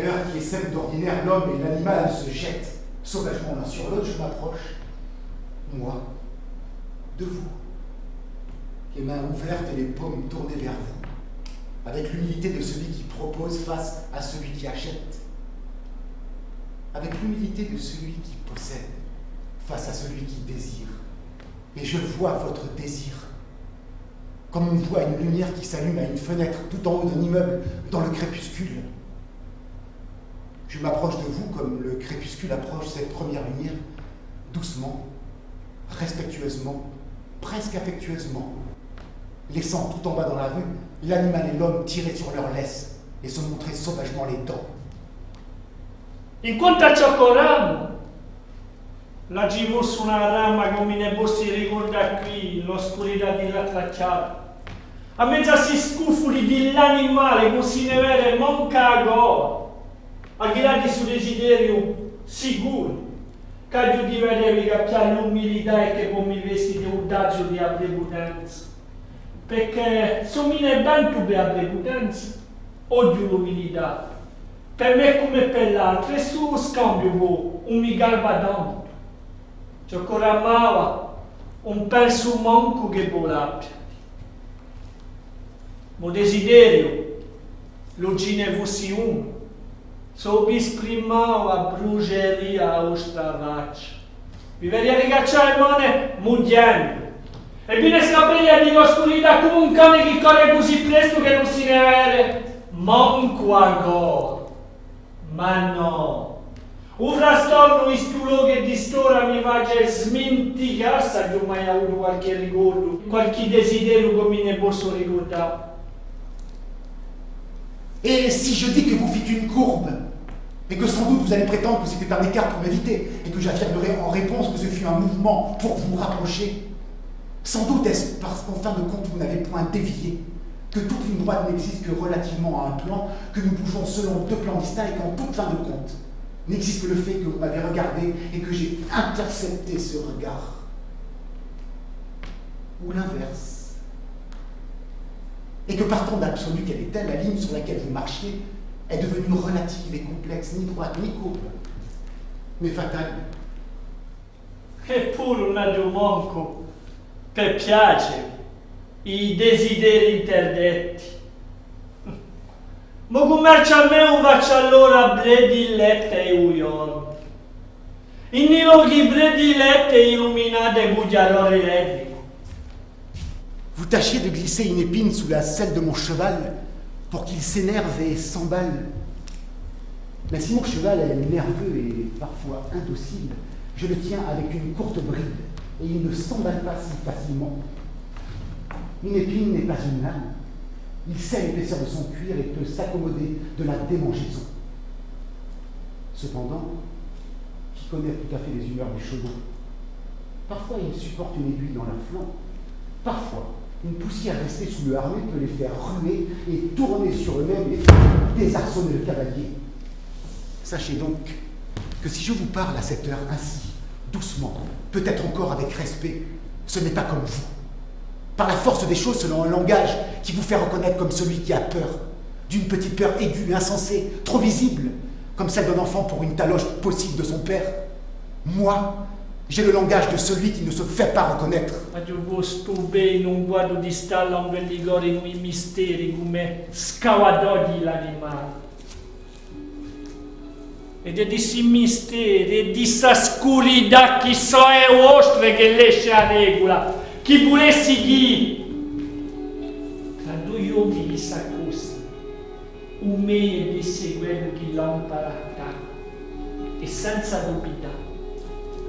terreur qui essaime d'ordinaire l'homme et l'animal se jettent sauvagement l'un sur l'autre, je m'approche, moi, de vous, les mains ouvertes et les paumes tournées vers vous, avec l'humilité de celui qui propose face à celui qui achète, avec l'humilité de celui qui possède face à celui qui désire. Et je vois votre désir, comme on voit une lumière qui s'allume à une fenêtre tout en haut d'un immeuble dans le crépuscule. Je m'approche de vous comme le crépuscule approche cette première lumière, doucement, respectueusement, presque affectueusement, laissant tout en bas dans la rue l'animal et l'homme tirer sur leur laisse et se montrer sauvagement les dents. In quanto a Ciocoramo, la givo su una rama come ne si ricorda qui, l'oscurità di la tracciata. A mezzo si scufoli dell'animale, come si ne vede manca agora. A girare su desiderio sicuro, che io ti vedevi che c'è l'umilità e che come mi vesti di audaggio di abbevutanza. Perché somiglia ben più di abbevutanza, odio l'umilità. Per me come per l'altro, è solo scambio un mi galvadante. C'è ancora amava un penso manco che volate. Mo desiderio, lo ginevossi uno. So bisprimava brugeria o stravaccia. Vi vedi ricacciare il mone mundiando. E viene scapella di l'oscurità come un cane che corre così presto che non si ne vede manco ancora. Ma no. Un frastorno in stu luogo di storia mi face smenticare se io mai avuto qualche ricordo, qualche desiderio che mi ne posso ricordare. Et si je dis que vous fîtes une courbe, et que sans doute vous allez prétendre que c'était un écart pour m'éviter, et que j'affirmerai en réponse que ce fut un mouvement pour vous rapprocher, sans doute est-ce parce qu'en fin de compte vous n'avez point dévié, que toute ligne droite n'existe que relativement à un plan, que nous bougeons selon deux plans distincts et qu'en toute fin de compte, n'existe que le fait que vous m'avez regardé et que j'ai intercepté ce regard. Ou l'inverse. Et que partant d'absolu qu'elle était, la ligne sur laquelle vous marchiez est devenue relative et complexe, ni droite ni courbe, mais fatale. Eppure un addomanco per piacere i desideri interdetti. Ma commercio a me un faccio allora predilette e uiordi. In i luoghi predilette illuminate bugiarò elettrico. Vous tâchiez de glisser une épine sous la selle de mon cheval pour qu'il s'énerve et s'emballe. Mais si mon cheval est nerveux et parfois indocile, je le tiens avec une courte bride et il ne s'emballe pas si facilement. Une épine n'est pas une lame. Il sait l'épaisseur de son cuir et peut s'accommoder de la démangeaison. Cependant, qui connaît tout à fait les humeurs des chevaux, parfois il supporte une aiguille dans la flanc, parfois une poussière restée sous le harnais peut les faire ruer et tourner sur eux-mêmes et désarçonner le cavalier. Sachez donc que si je vous parle à cette heure ainsi, doucement, peut-être encore avec respect, ce n'est pas comme vous. Par la force des choses, selon un langage qui vous fait reconnaître comme celui qui a peur, d'une petite peur aiguë, insensée, trop visible, comme celle d'un enfant pour une taloche possible de son père. Moi, j'ai le langage de celui qui ne se fait pas reconnaître. Ma io gosto bene un guardo di stalla un bel ligore in i misteri come scavadogli l'animale. Ed è di si misteri e di sa scurità chi so è vostre che l'esce a regola, chi volessi chi. Tra due uomini s'accosta, un me e disse quello che l'ha imparata, e senza dubità.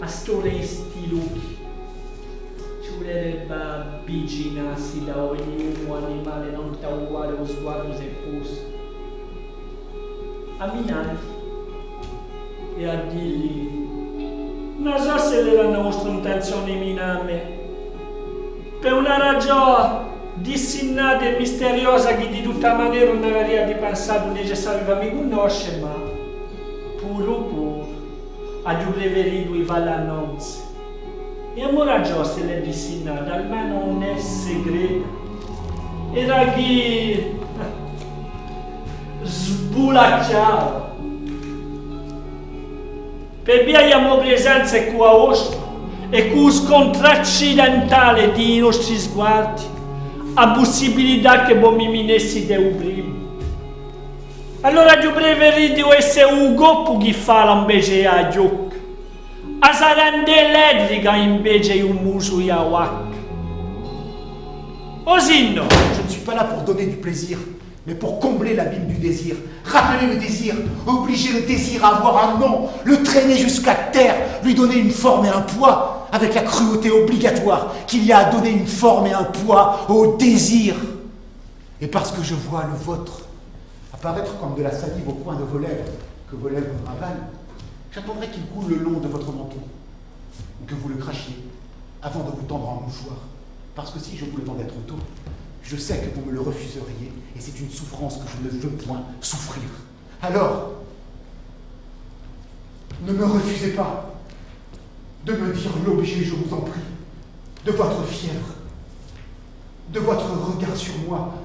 A storie stiluchi ci vorrebbe avvicinarsi da ogni uomo animale non da uguale o sguardo se fosse a minarli e a dirgli non so se era la nostra intenzione minarmi per una ragione dissinnata e misteriosa che di tutta maniera non avrebbe pensato necessario che mi conosce ma puro a giù preferito i valannonze. E amore già se l'è dissinnata, almeno non è segreto. Era chi sbulacciava per via della presenza qua vostra e con lo scontro accidentale dei nostri sguardi, a possibilità che voi mi minessi da prima. Allora io preferito essere un coppo che fa invece a gioco, a saranda elettrica invece di un muso di wak. Così no. Je ne suis pas là pour donner du plaisir, mais pour combler l'abîme du désir. Rappeler le désir, obliger le désir à avoir un nom, le traîner jusqu'à terre, lui donner une forme et un poids, avec la cruauté obligatoire qu'il y a à donner une forme et un poids au désir. Et parce que je vois le vôtre apparaître comme de la salive au coin de vos lèvres, que vos lèvres ravalent, j'attendrai qu'il coule le long de votre menton, ou que vous le crachiez, avant de vous tendre un mouchoir. Parce que si je vous le tendais trop tôt, je sais que vous me le refuseriez, et c'est une souffrance que je ne veux point souffrir. Alors, ne me refusez pas de me dire l'objet, je vous en prie, de votre fièvre, de votre regard sur moi,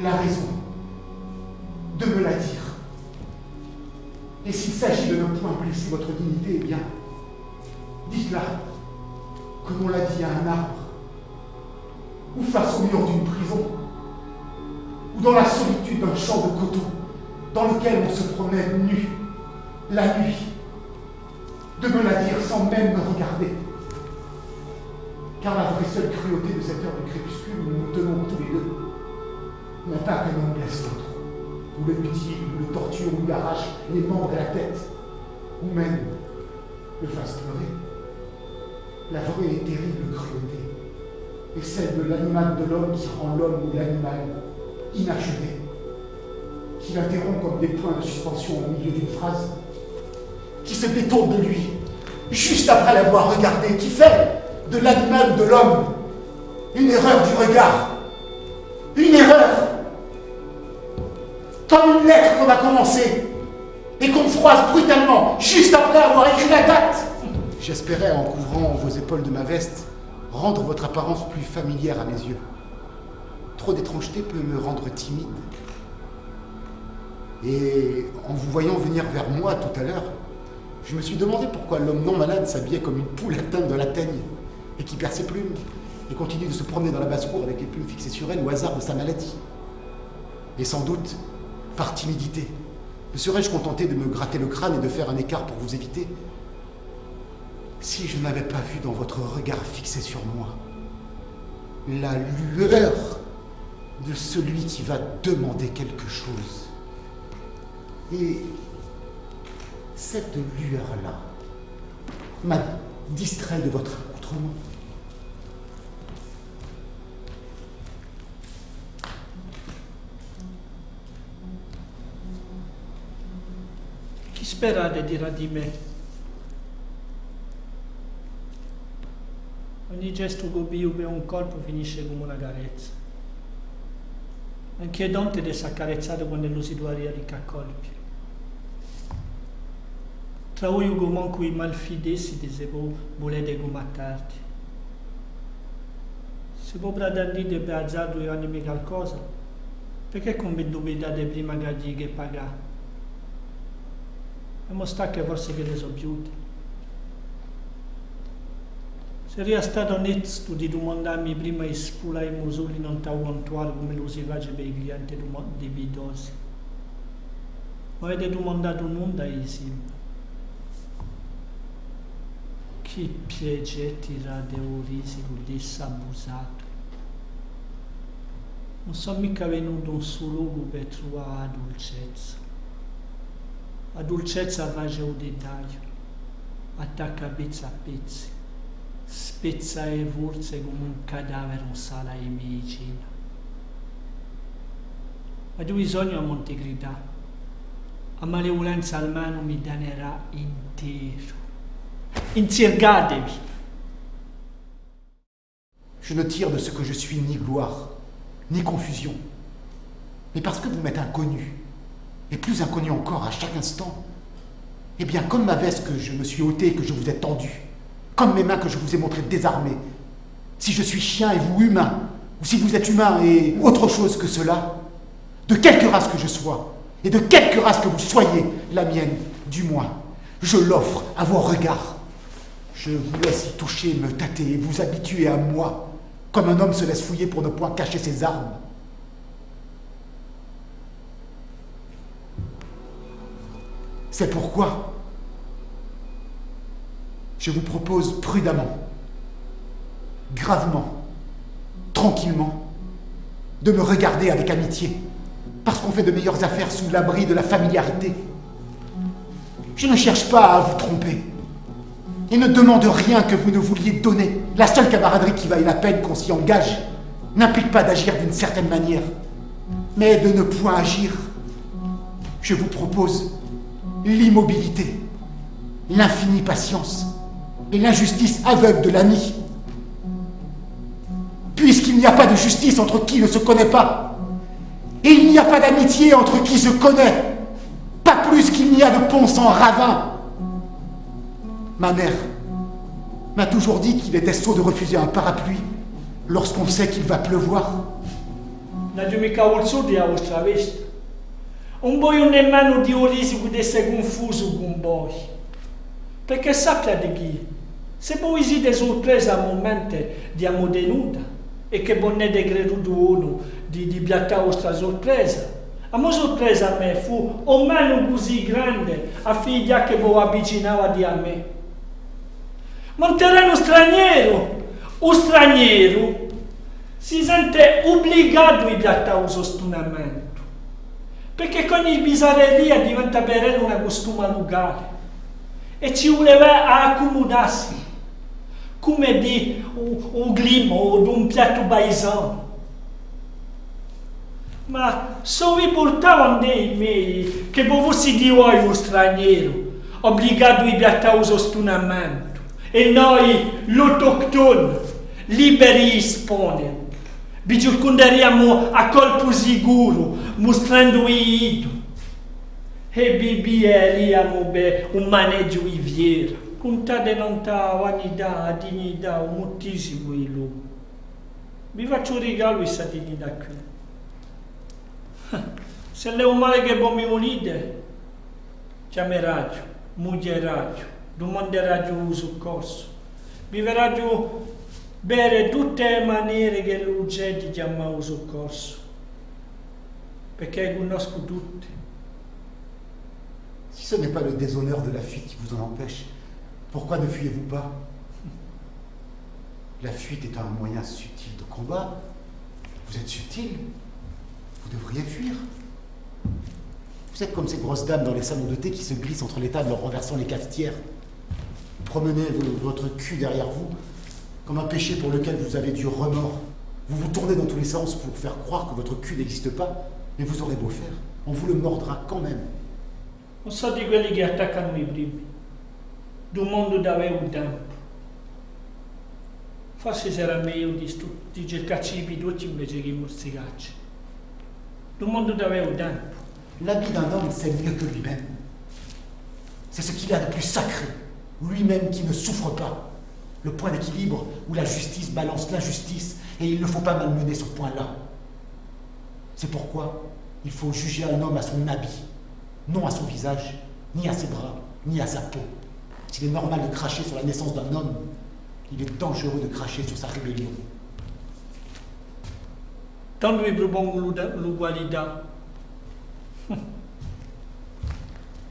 la raison, de me la dire. Et s'il s'agit de ne point blesser votre dignité, eh bien, dites-la, comme on l'a dit à un arbre, ou face au mur d'une prison, ou dans la solitude d'un champ de coton, dans lequel on se promène nu, la nuit, de me la dire sans même me regarder. Car la vraie seule cruauté de cette heure de crépuscule où nous tenons tous les deux n'est pas que l'un blesse l'autre, ou le mutile, ou le torture, ou lui arrache les membres et la tête, ou même le fasse pleurer. La vraie et terrible cruauté est celle de l'animal de l'homme qui rend l'homme ou l'animal inachevé, qui l'interrompt comme des points de suspension au milieu d'une phrase, qui se détourne de lui, juste après l'avoir regardé, qui fait de l'animal ou de l'homme une erreur du regard, une erreur, comme une lettre qu'on a commencée et qu'on froisse brutalement, juste après avoir écrit la date. J'espérais, en couvrant vos épaules de ma veste, rendre votre apparence plus familière à mes yeux. Trop d'étrangeté peut me rendre timide. Et en vous voyant venir vers moi tout à l'heure, je me suis demandé pourquoi l'homme non malade s'habillait comme une poule atteinte de la teigne et qui perd ses plumes et continue de se promener dans la basse-cour avec les plumes fixées sur elle au hasard de sa maladie. Et sans doute, par timidité, me serais-je contenté de me gratter le crâne et de faire un écart pour vous éviter, si je n'avais pas vu dans votre regard fixé sur moi la lueur de celui qui va demander quelque chose. Et cette lueur-là m'a distrait de votre accoutrement. Chi sperate dirà di me? Ogni gesto gobio per un colpo finisce come una carezza. Anche Dante deve accarezzare quando lo si dovrà di colpi. Tra voi come cui malfidessi di se voi volete combattarti. Se voi pretendete per azzardo due anni qualcosa, perché come dubitate prima che gli che pagare? E mostrare che forse che le so più. Seria stato onesto di domandarmi prima di spulare i musoli non t'aguantuare come lo si fa per i clienti di bidosi. Ma avete domandato nulla di simile. Che piacetti rade o risico disabusato. Non sono mica venuto un suo luogo per trovare la dolcezza. La dolcezza face un dettaglio, attacca pezzi a pezzi. Spezza e forse come un cadavere in sala di medicina. Ma tu bisogno a Montegrida, a malevolenza almeno mi danerà intero. Insiergatevi. Je ne tire de ce que je suis ni gloire, ni confusion, mais parce que vous m'êtes inconnu, et plus inconnu encore à chaque instant, eh bien comme ma veste que je me suis ôtée et que je vous ai tendue, comme mes mains que je vous ai montrées désarmées. Si je suis chien et vous humain, ou si vous êtes humain et autre chose que cela, de quelque race que je sois, et de quelque race que vous soyez, la mienne, du moins, Je l'offre à vos regards. Je vous laisse y toucher, me tâter et vous habituer à moi, comme un homme se laisse fouiller pour ne point cacher ses armes. C'est pourquoi je vous propose prudemment, gravement, tranquillement, de me regarder avec amitié, parce qu'on fait de meilleures affaires sous l'abri de la familiarité. Je ne cherche pas à vous tromper, et ne demande rien que vous ne vouliez donner. La seule camaraderie qui vaille la peine qu'on s'y engage n'implique pas d'agir d'une certaine manière, mais de ne point agir. Je vous propose l'immobilité, l'infinie patience et l'injustice aveugle de l'ami. Puisqu'il n'y a pas de justice entre qui ne se connaît pas, et il n'y a pas d'amitié entre qui se connaît, pas plus qu'il n'y a de pont sans ravin. Ma mère m'a toujours dit qu'il était sot de refuser un parapluie lorsqu'on sait qu'il va pleuvoir. Non voglio nemmeno di Ulisse potesse confuso con voi, perché sappia di chi, se voi siete sorpresi al momento di amo tenuta e che bonnete creduto uno di piatta vostra sorpresa, a mo sorpresa a me fu o meno così grande a figlia che voi avvicinava di a me. Ma un terreno straniero, o straniero si sente obbligato a piatta un sostentamento. Perché con ogni bizzarreria diventa per lui una costuma locale e ci voleva accomodarsi come di un clima o di un piatto paesano. Ma se vi portavano dei miei che voi fossi di voi un straniero obbligato a piattare un sostentamento e noi l'autoctono liberi esponere. Vi circonderemo a colpo sicuro, mostrando il e bibieriamo un maneggio viviera. Contate non ta vanità, dignità, un moltissimo in lui. Vi faccio un regalo questa dignità qui. Se le un male che voi mi volete, chiamerò, muoierò, domanderò un soccorso. Vi verrò bere tutte le maniere che l'oggetto chiama un soccorso, perché conosco tutte. Si ce n'est pas le déshonneur de la fuite qui vous en empêche, pourquoi ne fuyez-vous pas? La fuite est un moyen subtil de combat. Vous êtes subtil, vous devriez fuir. Vous êtes comme ces grosses dames dans les salons de thé qui se glissent entre les tables en renversant les cafetières. Promenez votre cul derrière vous, comme un péché pour lequel vous avez du remords. Vous vous tournez dans tous les sens pour faire croire que votre cul n'existe pas, mais vous aurez beau faire, on vous le mordra quand même. Non so di quelli che attaccano i primi, d'un mondo dove un tempo. Forse sarà meglio di cercarci i piducci invece che i morsicacci. D'un mondo dove un tempo. L'habit d'un homme, c'est mieux que lui-même. C'est ce qu'il a de plus sacré, lui-même qui ne souffre pas. Le point d'équilibre où la justice balance l'injustice, et il ne faut pas malmener ce point-là. C'est pourquoi il faut juger un homme à son habit, non à son visage, ni à ses bras, ni à sa peau. S'il est normal de cracher sur la naissance d'un homme, il est dangereux de cracher sur sa rébellion. Tant vi propongo l'ugualità.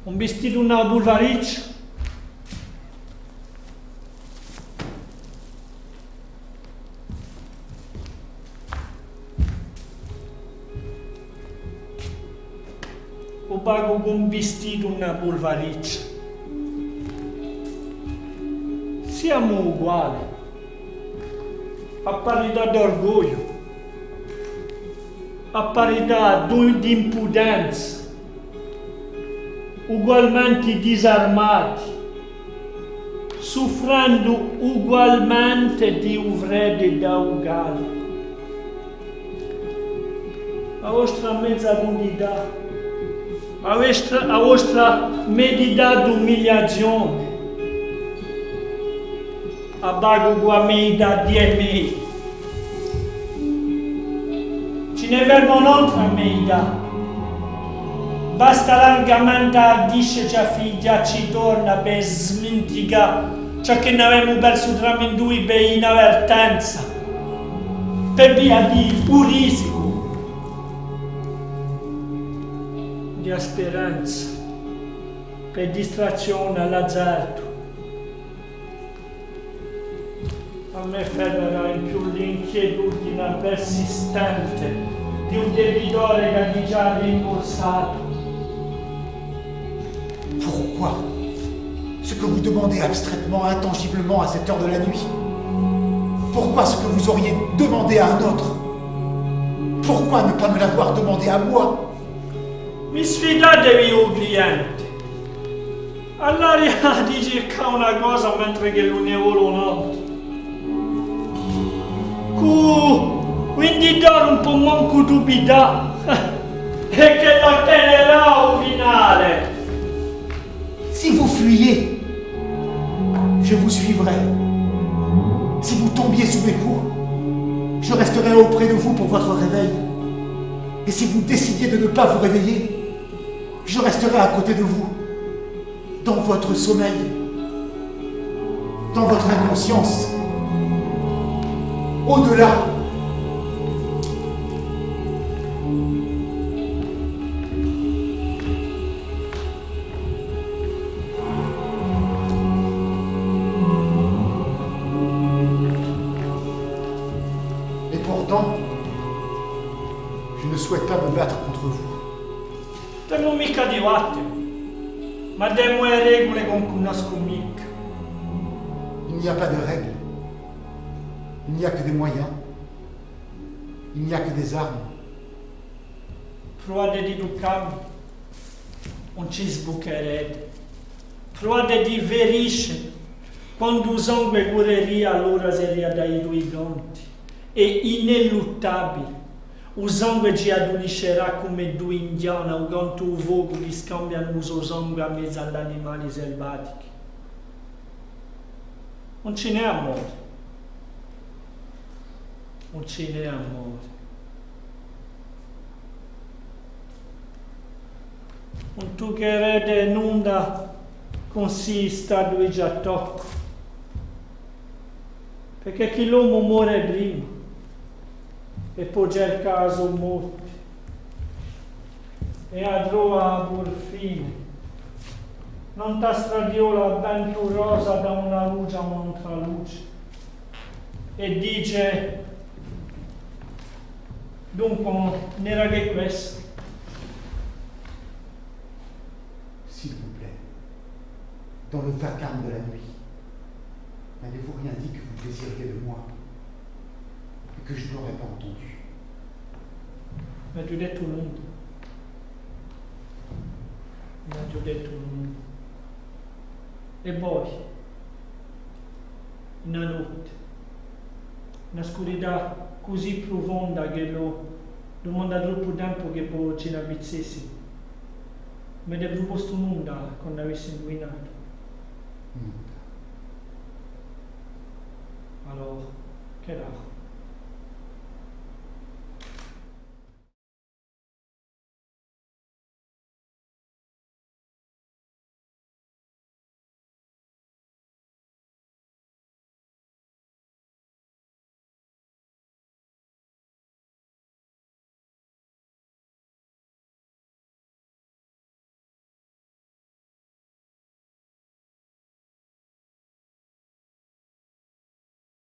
Un vestito una bulvariccia. O pago con un vestito una bulvariccia. Siamo uguali, a parità d'orgoglio, a parità di impudenza, ugualmente disarmati, soffrendo ugualmente di uvredità uguali. La vostra mezza dignità, la vostra medità d'umiliazione, abbago guamida di me. Ce ne verrà un'altra meida. basta l'angamento ardisce già figlia ci torna per smintiga ciò che ne avevamo perso tra me due per inavvertenza, per via di un risico, di speranza, per distrazione all'azzardo. A me fermerà in più l'inquietudine persistente di un debitore che ha già rimborsato. Pourquoi ce que vous demandez abstraitement, intangiblement à cette heure de la nuit? Pourquoi ce que vous auriez demandé à un autre? Pourquoi ne pas me l'avoir demandé à moi? Mi sfidatevi un cliente. All'aria dice che una cosa mentre che lui ne vuole un'altra. Quindi dare un po' manco dubità e che lo ottenerà al finale. Si vous fuyiez, je vous suivrai. Si vous tombiez sous mes coups, je resterai auprès de vous pour votre réveil. Et si vous décidiez de ne pas vous réveiller, je resterai à côté de vous, dans votre sommeil, dans votre inconscience, au-delà. Et pourtant, je ne souhaite pas me battre contre vous. Temo mica di vatte, ma demo le regole con cui nasco mica. Il n'y a pas de règles. Il n'y a que des moyens. Il n'y a que des armes. Provate di educarmi, non ci sbucherete. Provate di verisce, quando il sangue cureria allora seria dai due gonti. È ineluttabile. Il sangue ci aduliscerà come due indiani, o quanto il fuoco li scambiano il suo sangue a mezzo agli animali selvatici. Non ce n'è amore. Non ce n'è amore. Non toccherete nulla con si sta già tocco. Perché chi l'uomo muore prima e poi c'è il caso morte e a trova pur fine. Non ta stradiola avventurosa da una luce a un'altra luce e dice dunque n'era che questo. S'il vous plaît, dans le vacarme de la nuit, n'avez-vous rien dit que vous désiriez de moi et que je n'aurais pas entendu? Mi ha già detto nulla. Mi ha già detto nulla. E poi, in una notte, una oscurità così profonda che lo domanda troppo tempo che poi ce ne avvizzessi. Mi avete proposto nulla quando avessi indovinato. Allora, che era?